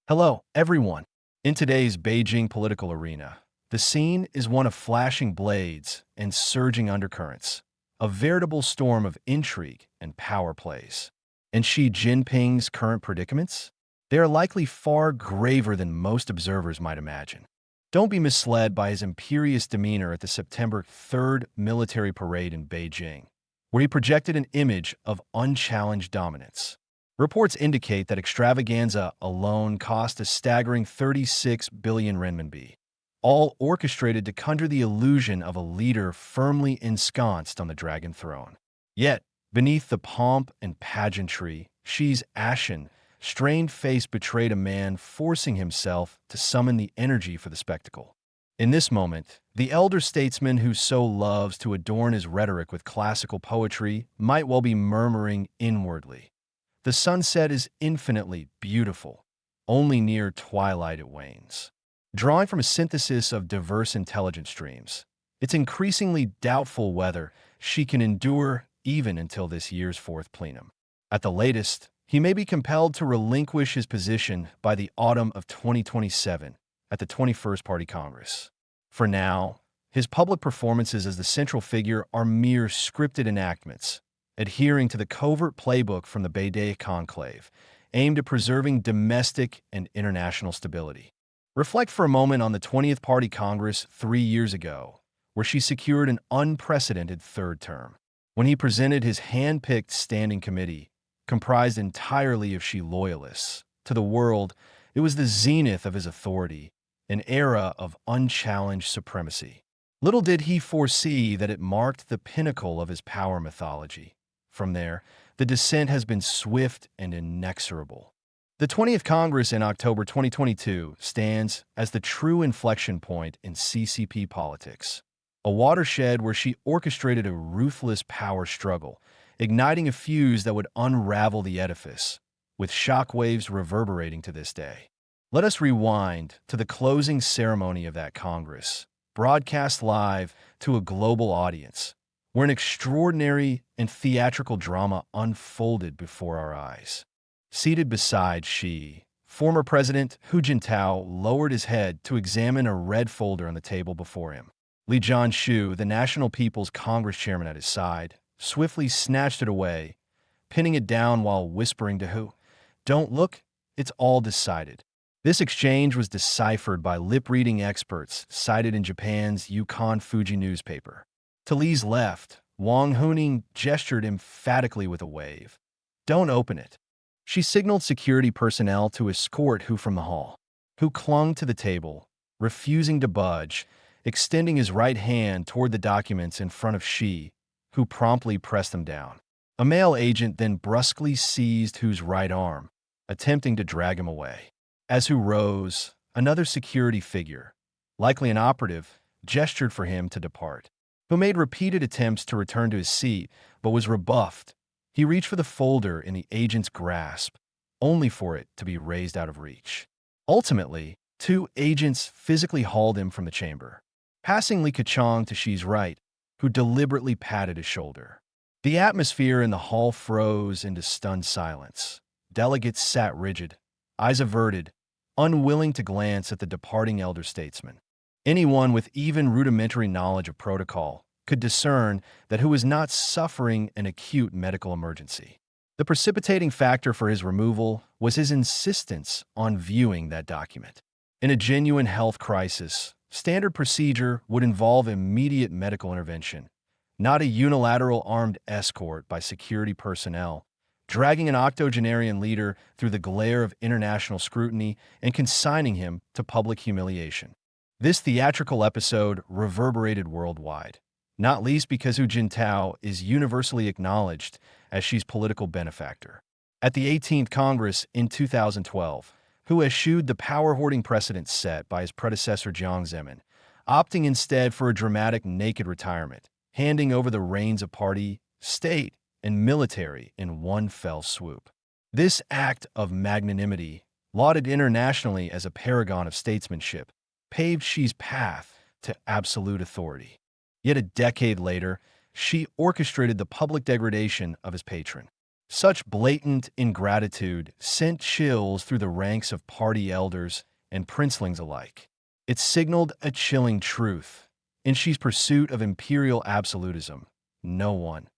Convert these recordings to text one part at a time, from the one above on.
Hello, everyone. In today's Beijing political arena, the scene is one of flashing blades and surging undercurrents, a veritable storm of intrigue and power plays. And Xi Jinping's current predicaments? They are likely far graver than most observers might imagine. Don't be misled by his imperious demeanor at the September 3rd military parade in Beijing, where he projected an image of unchallenged dominance. Reports indicate that extravaganza alone cost a staggering 36 billion renminbi, all orchestrated to conjure the illusion of a leader firmly ensconced on the dragon throne. Yet, beneath the pomp and pageantry, Xi's ashen, strained face betrayed a man forcing himself to summon the energy for the spectacle. In this moment, the elder statesman who so loves to adorn his rhetoric with classical poetry might well be murmuring inwardly. The sunset is infinitely beautiful. Only near twilight it wanes. Drawing from a synthesis of diverse intelligence streams, it's increasingly doubtful whether she can endure even until this year's Fourth Plenum. At the latest, he may be compelled to relinquish his position by the autumn of 2027 at the 21st Party Congress. For now, his public performances as the central figure are mere scripted enactments, adhering to the covert playbook from the Beijing conclave, aimed at preserving domestic and international stability. Reflect for a moment on the 20th Party Congress 3 years ago, where she secured an unprecedented third term. When he presented his hand-picked standing committee, comprised entirely of Xi loyalists, to the world, it was the zenith of his authority, an era of unchallenged supremacy. Little did he foresee that it marked the pinnacle of his power mythology. From there, the descent has been swift and inexorable. The 20th Congress in October 2022 stands as the true inflection point in CCP politics, a watershed where she orchestrated a ruthless power struggle, igniting a fuse that would unravel the edifice, with shockwaves reverberating to this day. Let us rewind to the closing ceremony of that Congress, broadcast live to a global audience, where an extraordinary and theatrical drama unfolded before our eyes. Seated beside Xi, former President Hu Jintao lowered his head to examine a red folder on the table before him. Li Jianshu, the National People's Congress chairman at his side, swiftly snatched it away, pinning it down while whispering to Hu, "Don't look, it's all decided." This exchange was deciphered by lip-reading experts cited in Japan's Yukon Fuji newspaper. To Li's left, Wang Huning gestured emphatically with a wave. "Don't open it." She signaled security personnel to escort Hu from the hall. Hu clung to the table, refusing to budge, extending his right hand toward the documents in front of Xi, who promptly pressed them down. A male agent then brusquely seized Hu's right arm, attempting to drag him away. As Hu rose, another security figure, likely an operative, gestured for him to depart. Who made repeated attempts to return to his seat, but was rebuffed. He reached for the folder in the agent's grasp, only for it to be raised out of reach. Ultimately, 2 agents physically hauled him from the chamber, passing Li Keqiang to Xi's right, who deliberately patted his shoulder. The atmosphere in the hall froze into stunned silence. Delegates sat rigid, eyes averted, unwilling to glance at the departing elder statesman. Anyone with even rudimentary knowledge of protocol could discern that Hu was not suffering an acute medical emergency. The precipitating factor for his removal was his insistence on viewing that document. In a genuine health crisis, standard procedure would involve immediate medical intervention, not a unilateral armed escort by security personnel, dragging an octogenarian leader through the glare of international scrutiny and consigning him to public humiliation. This theatrical episode reverberated worldwide, not least because Hu Jintao is universally acknowledged as Xi's political benefactor. At the 18th Congress in 2012, Hu eschewed the power-hoarding precedent set by his predecessor Jiang Zemin, opting instead for a dramatic naked retirement, handing over the reins of party, state, and military in one fell swoop. This act of magnanimity, lauded internationally as a paragon of statesmanship, paved Xi's path to absolute authority. Yet a decade later, Xi orchestrated the public degradation of his patron. Such blatant ingratitude sent chills through the ranks of party elders and princelings alike. It signaled a chilling truth. In Xi's pursuit of imperial absolutism, no one,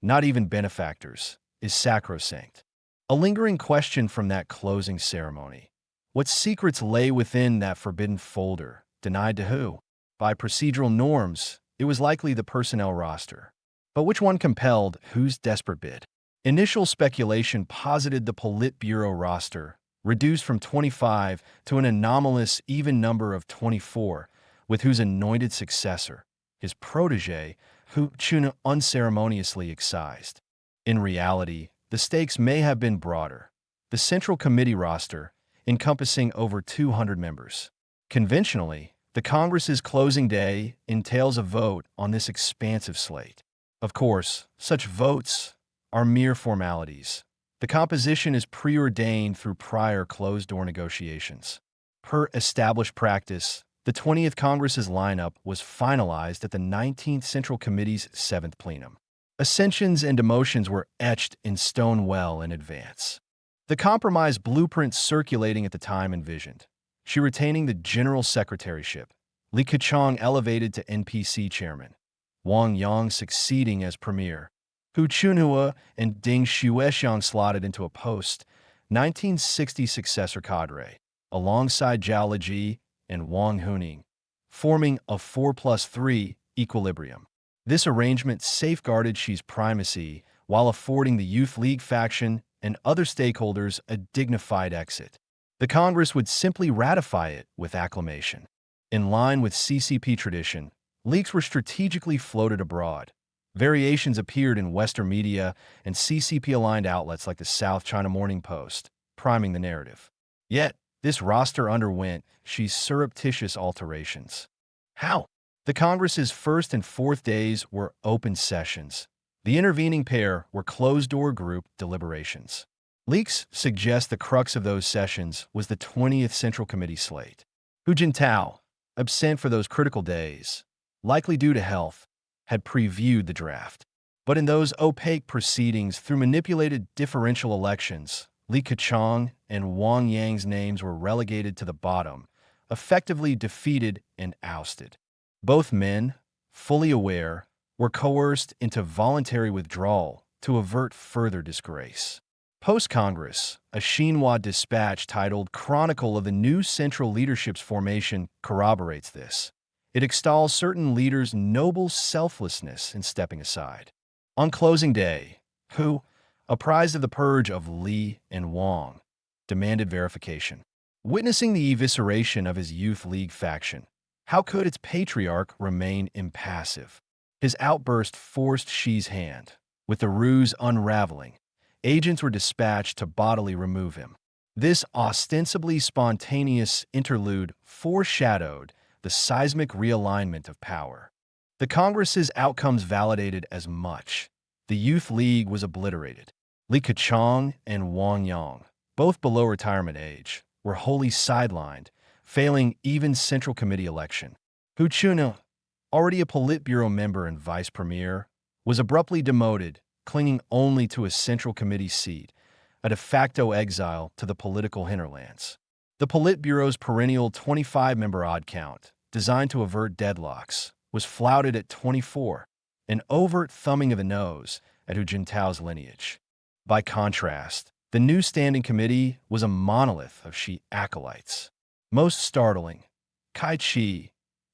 not even benefactors, is sacrosanct. A lingering question from that closing ceremony. What secrets lay within that forbidden folder, denied to who? By procedural norms, it was likely the personnel roster. But which one compelled whose desperate bid? Initial speculation posited the Politburo roster, reduced from 25 to an anomalous even number of 24, with whose anointed successor, his protege, Hu Jintao, unceremoniously excised. In reality, the stakes may have been broader. The Central Committee roster, encompassing over 200 members. Conventionally, the Congress's closing day entails a vote on this expansive slate. Of course, such votes are mere formalities. The composition is preordained through prior closed-door negotiations. Per established practice, the 20th Congress's lineup was finalized at the 19th Central Committee's 7th Plenum. Ascensions and demotions were etched in stone well in advance. The compromise blueprint circulating at the time envisioned Xi retaining the general secretaryship, Li Keqiang elevated to NPC chairman, Wang Yang succeeding as premier, Hu Jintao and Deng Xuexiang slotted into a post-1960 successor cadre, alongside Zhao Leji and Wang Huning, forming a 4+3 equilibrium. This arrangement safeguarded Xi's primacy while affording the Youth League faction and other stakeholders a dignified exit. The Congress would simply ratify it with acclamation. In line with CCP tradition, leaks were strategically floated abroad. Variations appeared in Western media and CCP-aligned outlets like the South China Morning Post, priming the narrative. Yet, this roster underwent Xi's surreptitious alterations. How? The Congress's first and fourth days were open sessions. The intervening pair were closed-door group deliberations. Leaks suggest the crux of those sessions was the 20th Central Committee slate. Hu Jintao, absent for those critical days, likely due to health, had previewed the draft. But in those opaque proceedings through manipulated differential elections, Li Keqiang and Wang Yang's names were relegated to the bottom, effectively defeated and ousted. Both men, fully aware, were coerced into voluntary withdrawal to avert further disgrace. Post-Congress, a Xinhua dispatch titled Chronicle of the New Central Leadership's Formation corroborates this. It extols certain leaders' noble selflessness in stepping aside. On closing day, Hu, apprised of the purge of Li and Wang, demanded verification. Witnessing the evisceration of his Youth League faction, how could its patriarch remain impassive? His outburst forced Xi's hand. With the ruse unraveling, agents were dispatched to bodily remove him. This ostensibly spontaneous interlude foreshadowed the seismic realignment of power. The Congress's outcomes validated as much. The Youth League was obliterated. Li Keqiang and Wang Yang, both below retirement age, were wholly sidelined, failing even Central Committee election. Hu Jintao, already a Politburo member and vice premier, was abruptly demoted, clinging only to a Central Committee seat, a de facto exile to the political hinterlands. The Politburo's perennial 25-member odd count, designed to avert deadlocks, was flouted at 24, an overt thumbing of the nose at Hu Jintao's lineage. By contrast, the new standing committee was a monolith of Xi acolytes. Most startling, Kai Chi,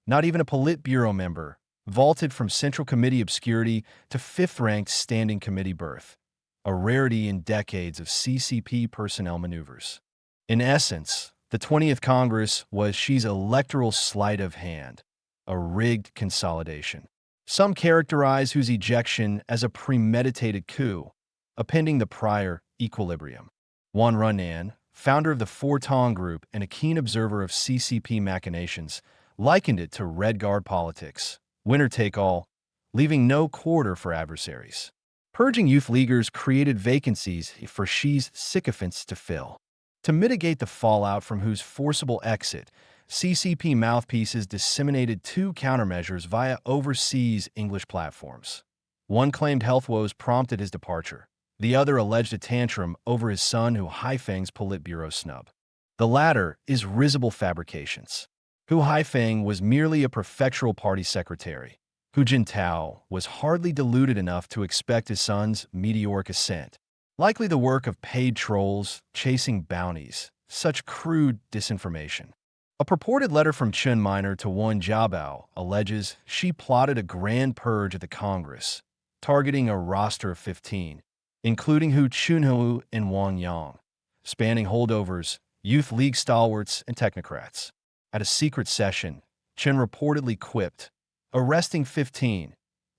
not even a Politburo member, vaulted from Central Committee obscurity to fifth-ranked standing committee berth, a rarity in decades of CCP personnel maneuvers. In essence, the 20th Congress was Xi's electoral sleight of hand, a rigged consolidation. Some characterize Hu's ejection as a premeditated coup, appending the prior equilibrium. Wan Runnan, founder of the Four Tong Group and a keen observer of CCP machinations, likened it to Red Guard politics, winner take all, leaving no quarter for adversaries. Purging youth leaguers created vacancies for Xi's sycophants to fill. To mitigate the fallout from Hu's forcible exit, CCP mouthpieces disseminated two countermeasures via overseas English platforms. One claimed health woes prompted his departure. The other alleged a tantrum over his son Hu Haifeng's Politburo snub. The latter is risible fabrications. Hu Haifeng was merely a prefectural party secretary. Hu Jintao was hardly deluded enough to expect his son's meteoric ascent. Likely the work of paid trolls chasing bounties, such crude disinformation. A purported letter from Chen Minor to Wen Jiabao alleges she plotted a grand purge at the Congress, targeting a roster of 15, including Hu Chunhu and Wang Yang, spanning holdovers, youth league stalwarts, and technocrats. At a secret session, Chen reportedly quipped, "Arresting 15.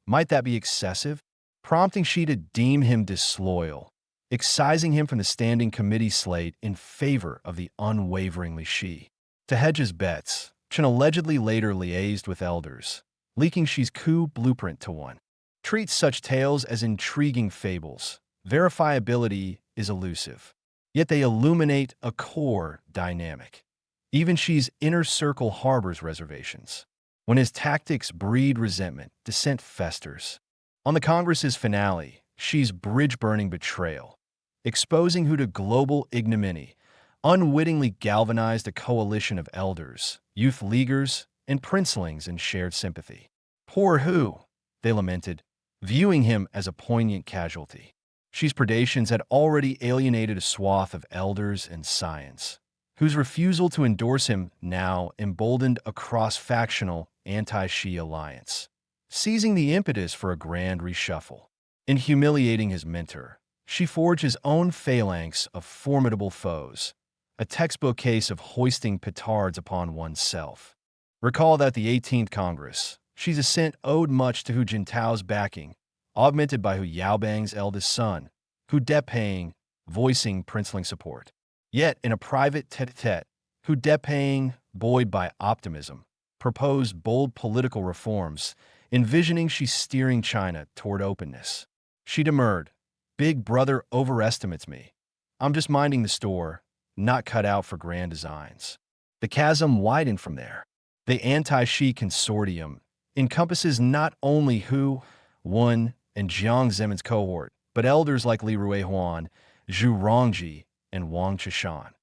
Might that be excessive?" prompting Xi to deem him disloyal, excising him from the standing committee slate in favor of the unwaveringly Xi. To hedge his bets, Chen allegedly later liaised with elders, leaking Xi's coup blueprint to one. Treats such tales as intriguing fables. Verifiability is elusive. Yet they illuminate a core dynamic. Even Xi's inner circle harbors reservations. When his tactics breed resentment, dissent festers. On the Congress's finale, Xi's bridge-burning betrayal, exposing Hu to global ignominy, unwittingly galvanized a coalition of elders, youth leaguers, and princelings in shared sympathy. Poor Hu, they lamented, viewing him as a poignant casualty. Xi's predations had already alienated a swath of elders and scions, whose refusal to endorse him now emboldened a cross-factional anti-Xi alliance, seizing the impetus for a grand reshuffle. In humiliating his mentor, Xi forged his own phalanx of formidable foes, a textbook case of hoisting petards upon oneself. Recall that the 18th Congress, Xi's ascent owed much to Hu Jintao's backing, augmented by Hu Yaobang's eldest son, Hu Deping, voicing princeling support. Yet, in a private tete-a-tete, Hu Deping, buoyed by optimism, proposed bold political reforms, envisioning Xi steering China toward openness. Xi demurred, "Big brother overestimates me. I'm just minding the store, not cut out for grand designs." The chasm widened from there. The anti-Xi consortium encompasses not only Hu, Wen, and Jiang Zemin's cohort, but elders like Li Ruihuan, Zhu Rongji, and Wang Chishan.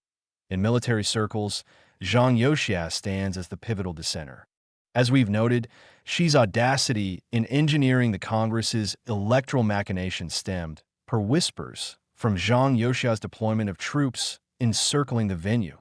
In military circles, Zhang Youxia stands as the pivotal dissenter. As we've noted, Xi's audacity in engineering the Congress's electoral machinations stemmed, per whispers, from Zhang Youxia's deployment of troops encircling the venue,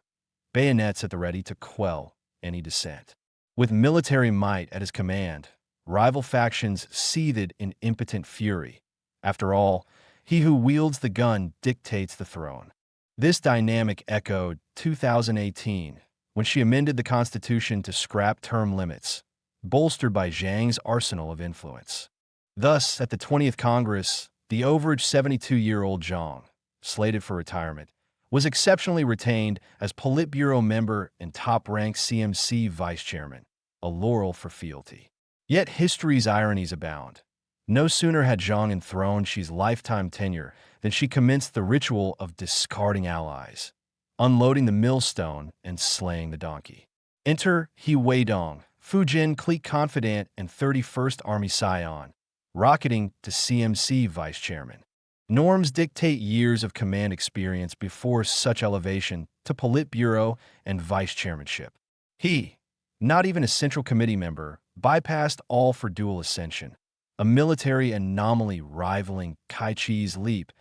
bayonets at the ready to quell any dissent. With military might at his command, rival factions seethed in impotent fury. After all, he who wields the gun dictates the throne. This dynamic echoed 2018, when she amended the Constitution to scrap term limits, bolstered by Zhang's arsenal of influence. Thus, at the 20th Congress, the overage 72-year-old Zhang, slated for retirement, was exceptionally retained as Politburo member and top-ranked CMC vice chairman, a laurel for fealty. Yet history's ironies abound. No sooner had Zhang enthroned Xi's lifetime tenure than she commenced the ritual of discarding allies, unloading the millstone and slaying the donkey. Enter He Weidong, Fujin clique confidant and 31st Army scion, rocketing to CMC vice chairman. Norms dictate years of command experience before such elevation to Politburo and vice chairmanship. He, not even a Central Committee member, bypassed all for dual ascension, a military anomaly rivaling Kai Chi's leap,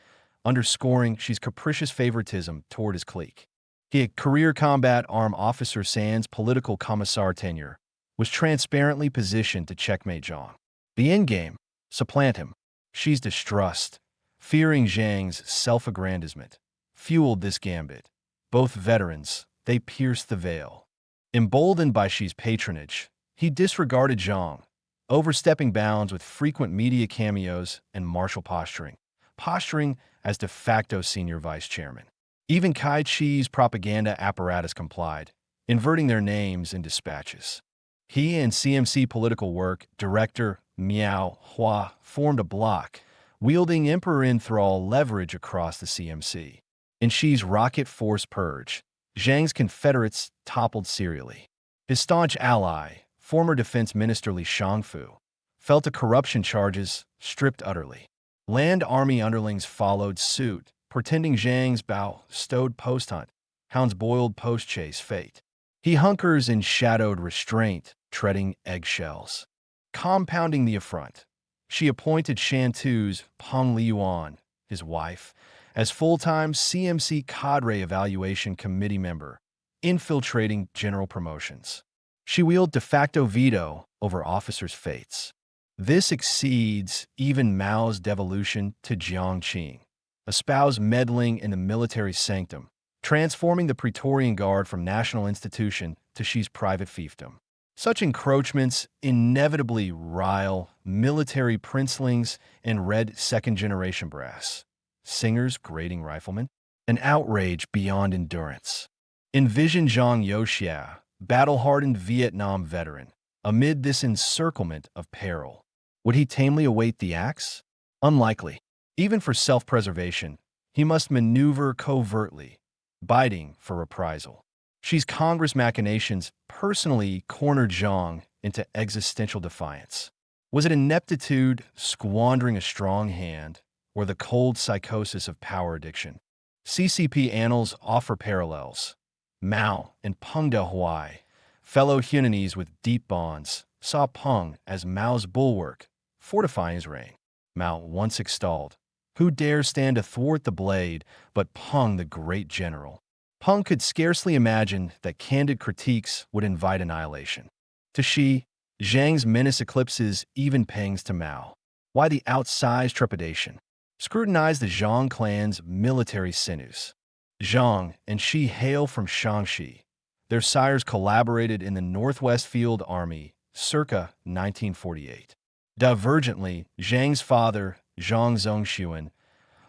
underscoring Xi's capricious favoritism toward his clique. He had career combat arm officer sans political commissar tenure, was transparently positioned to checkmate Zhang. The endgame, supplant him. Xi's distrust, fearing Zhang's self-aggrandizement, fueled this gambit. Both veterans, they pierced the veil. Emboldened by Xi's patronage, he disregarded Zhang, overstepping bounds with frequent media cameos and martial posturing as de facto senior vice chairman. Even Kai Chi's propaganda apparatus complied, inverting their names in dispatches. He and CMC political work director Miao Hua formed a bloc, wielding emperor-in-thrall leverage across the CMC. In Xi's rocket force purge, Zhang's confederates toppled serially. His staunch ally, former defense minister Li Shangfu, fell to corruption charges, stripped utterly. Land army underlings followed suit, pretending Zhang's bow stowed post-hunt, hounds boiled post-chase fate. He hunkers in shadowed restraint, treading eggshells. Compounding the affront, she appointed Shantu's Peng Liyuan, his wife, as full-time CMC cadre evaluation committee member, infiltrating general promotions. She wielded de facto veto over officers' fates. This exceeds even Mao's devolution to Jiangqing, espoused meddling in the military sanctum, transforming the Praetorian Guard from national institution to Xi's private fiefdom. Such encroachments inevitably rile military princelings and red second-generation brass, singers grading riflemen, an outrage beyond endurance. Envision Zhang Youxia, battle-hardened Vietnam veteran, amid this encirclement of peril. Would he tamely await the axe? Unlikely. Even for self-preservation, he must maneuver covertly, biting for reprisal. Xi's Congress machinations personally cornered Zhang into existential defiance. Was it ineptitude squandering a strong hand, or the cold psychosis of power addiction? CCP annals offer parallels. Mao and Peng Dehuai, fellow Hunanese with deep bonds, saw Peng as Mao's bulwark, fortifying his reign. Mao once extolled, "Who dares stand athwart the blade but Peng the great general?" Peng could scarcely imagine that candid critiques would invite annihilation. To Xi, Zhang's menace eclipses even pangs to Mao. Why the outsized trepidation? Scrutinize the Zhang clan's military sinews. Zhang and Xi hail from Shaanxi. Their sires collaborated in the Northwest Field Army circa 1948. Divergently, Zhang's father, Zhang Zongxuan,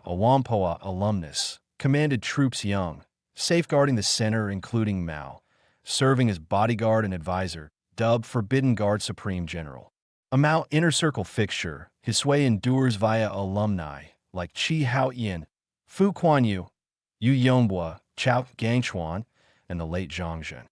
a Whampoa alumnus, commanded troops young, safeguarding the center including Mao, serving as bodyguard and advisor, dubbed Forbidden Guard Supreme General. A Mao inner circle fixture, his sway endures via alumni like Qi Haoyan, Fu Kuanyu, Yu Yongbua, Chao Gangchuan, and the late Zhang Zhen.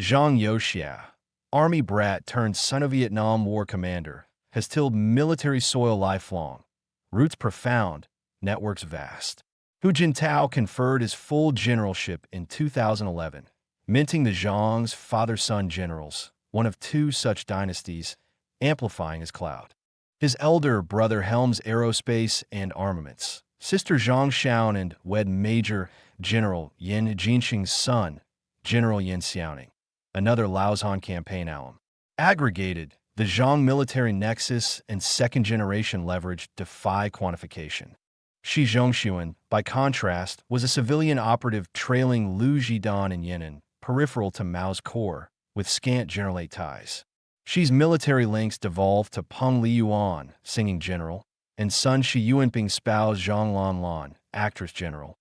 Zhang Youxia, army brat turned son of Vietnam War commander, has tilled military soil lifelong. Roots profound, networks vast. Hu Jintao conferred his full generalship in 2011, minting the Zhang's father-son generals, one of two such dynasties, amplifying his clout. His elder brother helms aerospace and armaments. Sister Zhang Xiaon and wed Major General Yin Jinxing's son, General Yin Xiaoning, another Laozhan campaign alum. Aggregated, the Zhang military nexus and second-generation leverage defy quantification. Xi Zhongshuan, by contrast, was a civilian operative trailing Liu Zhidan and Yan'an, peripheral to Mao's core, with scant general ties. Xi's military links devolved to Peng Liyuan, singing general, and son Shi Yuanping's spouse Zhang Lanlan, actress general.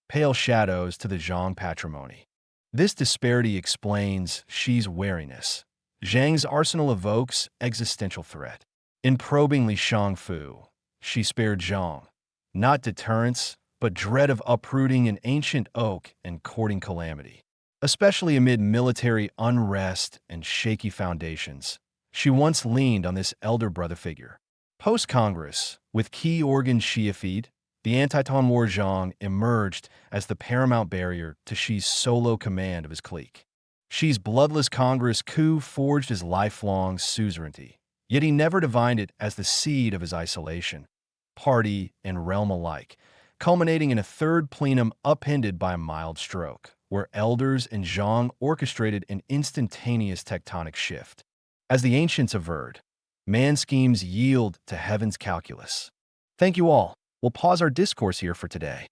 Pale shadows to the Zhang patrimony. This disparity explains Xi's wariness. Zhang's arsenal evokes existential threat. In probing Li Shangfu, Xi spared Zhang. Not deterrence, but dread of uprooting an ancient oak and courting calamity. Especially amid military unrest and shaky foundations, she once leaned on this elder brother figure. Post-Congress, with key organs Shiafied, the anti-Tang War Zhang emerged as the paramount barrier to Xi's solo command of his clique. Xi's bloodless Congress coup forged his lifelong suzerainty, yet he never divined it as the seed of his isolation, party and realm alike, culminating in a third plenum upended by a mild stroke, where elders and Zhang orchestrated an instantaneous tectonic shift. As the ancients averred, man's schemes yield to heaven's calculus. Thank you all. We'll pause our discourse here for today.